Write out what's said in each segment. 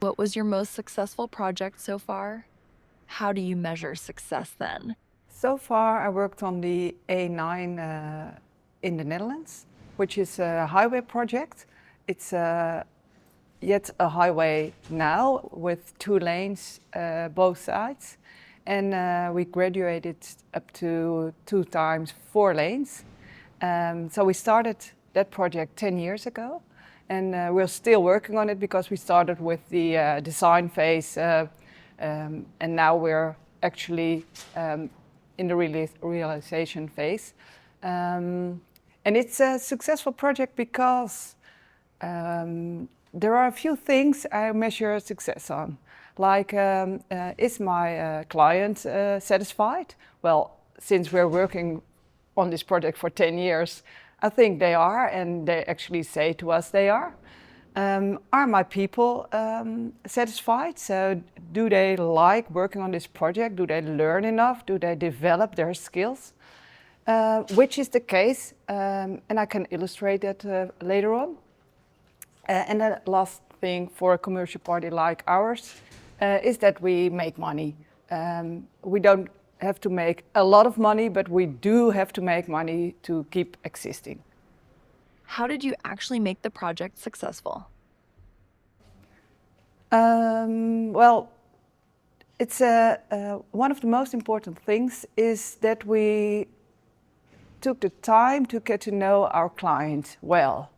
What was your most successful project so far? How do you measure success then? So far, I worked on the A9 in the Netherlands, which is a highway project. It's yet a highway now with 2 lanes both sides. And we graduated up to 2 times 4 lanes. So we started that project 10 years ago. And we're still working on it because we started with the design phase and now we're actually in the realization phase. And it's a successful project because there are a few things I measure success on. Like, is my client satisfied? Well, since we're working on this project for 10 years, I think they are, and they actually say to us they are. Are my people satisfied? So do they like working on this project? Do they learn enough? Do they develop their skills? Which is the case, and I can illustrate that later on. And the last thing for a commercial party like ours is that we make money. We don't have to make a lot of money, but we do have to make money to keep existing. How did you actually make the project successful? Well, it's one of the most important things is that we took the time to get to know our client well.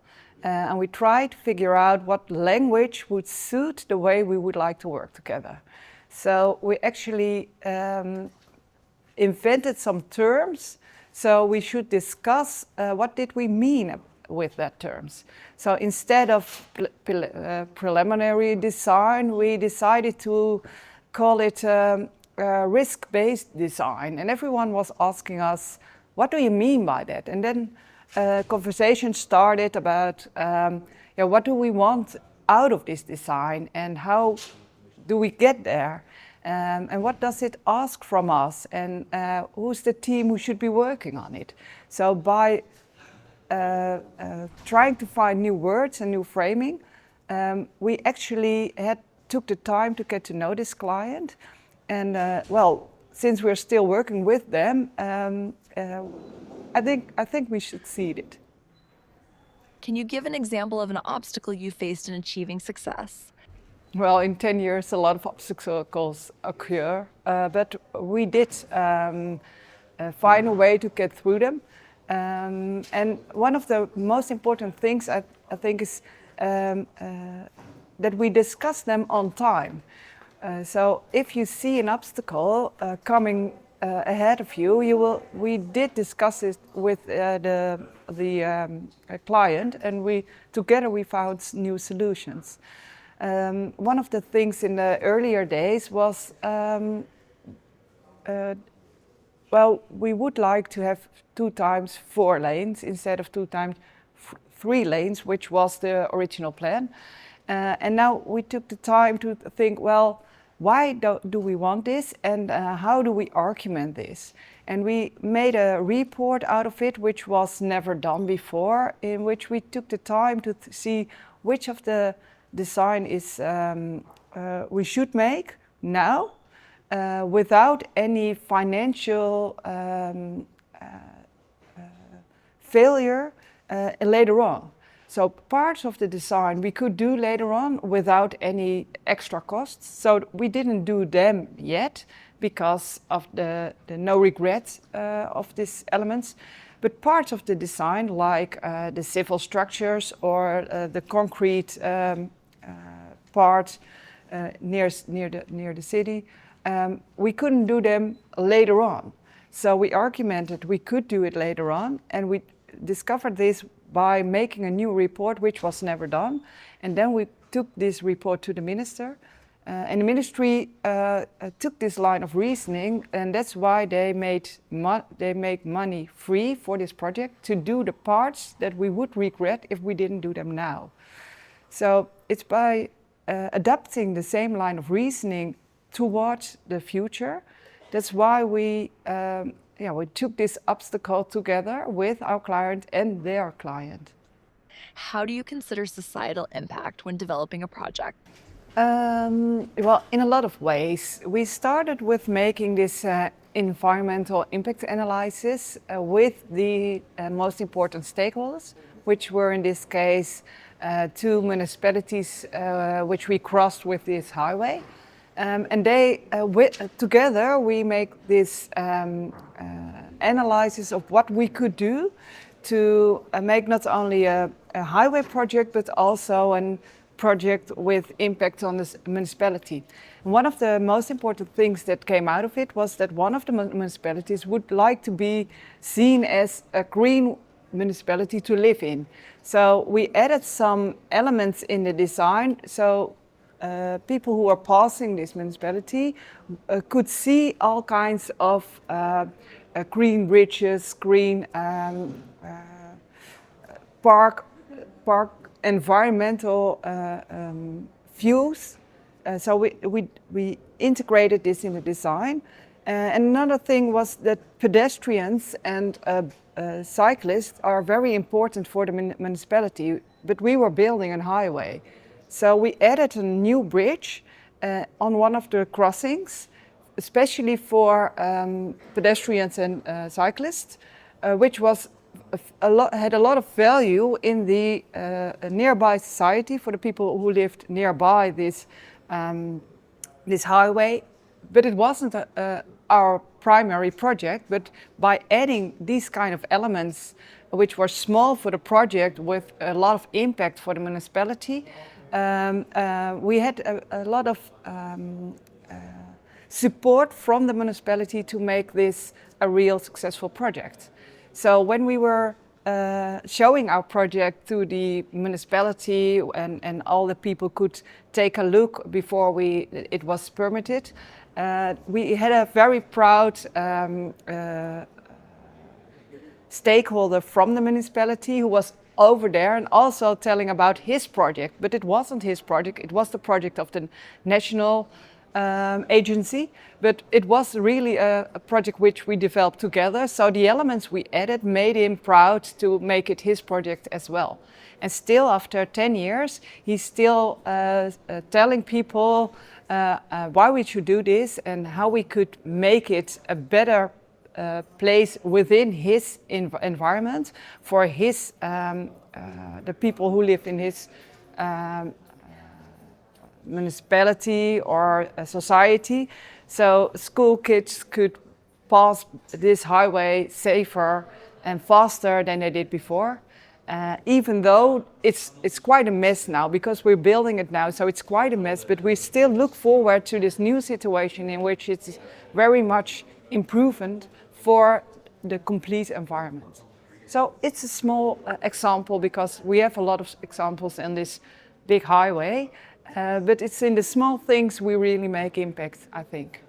And we tried to figure out what language would suit the way we would like to work together. So we actually invented some terms. So we should discuss what did we mean with that terms. So instead of preliminary design, we decided to call it risk-based design. And everyone was asking us, what do you mean by that? And then conversation started about what do we want out of this design and how do we get there? And what does it ask from us? And who's the team who should be working on it? So by trying to find new words and new framing, we actually took the time to get to know this client. And well, since we're still working with them, I think we succeeded. Can you give an example of an obstacle you faced in achieving success? Well, in 10 years, a lot of obstacles occur, but we did find a way to get through them. And one of the most important things I think is that we discuss them on time. So if you see an obstacle coming ahead of you, we did discuss it with the client, and together we found new solutions. One of the things in the earlier days was, well, we would like to have 2 times 4 lanes instead of 2 times 3 lanes, which was the original plan. And now we took the time to think, well, why do we want this, and how do we argument this? And we made a report out of it, which was never done before, in which we took the time to see which of the design is we should make now without any financial failure later on. So parts of the design we could do later on without any extra costs. So we didn't do them yet because of the no regret of these elements. But parts of the design, like the civil structures or the concrete part near the city, we couldn't do them later on. So we argumented we could do it later on, and we discovered this by making a new report, which was never done. And then we took this report to the minister, and the ministry took this line of reasoning, and that's why they make money free for this project to do the parts that we would regret if we didn't do them now. So it's by adapting the same line of reasoning towards the future. That's why we took this obstacle together with our client and their client. How do you consider societal impact when developing a project? Well, in a lot of ways. We started with making this environmental impact analysis with the most important stakeholders, which were in this case two municipalities which we crossed with this highway. And together we make this analysis of what we could do to make not only a highway project but also a project with impact on the municipality. And one of the most important things that came out of it was that one of the municipalities would like to be seen as a green municipality to live in. So we added some elements in the design so people who are passing this municipality could see all kinds of green bridges, green park environmental views. So we integrated this in the design. And another thing was that pedestrians and cyclists are very important for the municipality, but we were building a highway. So we added a new bridge on one of the crossings, especially for pedestrians and cyclists, which was had a lot of value in the nearby society for the people who lived nearby this this highway. But it wasn't our primary project. But by adding these kind of elements, which were small for the project with a lot of impact for the municipality, we had a lot of support from the municipality to make this a real successful project. So when we were showing our project to the municipality and all the people could take a look before it was permitted, we had a very proud stakeholder from the municipality who was over there and also telling about his project. But it wasn't his project, it was the project of the national agency, but it was really a project which we developed together. So the elements we added made him proud to make it his project as well. And still after 10 years, he's still telling people why we should do this and how we could make it a better place within his environment for his the people who live in his municipality or a society. So school kids could pass this highway safer and faster than they did before. Even though it's quite a mess now because we're building it now, so it's quite a mess, but we still look forward to this new situation in which it's very much improvement for the complete environment. So it's a small example because we have a lot of examples in this big highway, but it's in the small things we really make impact, I think.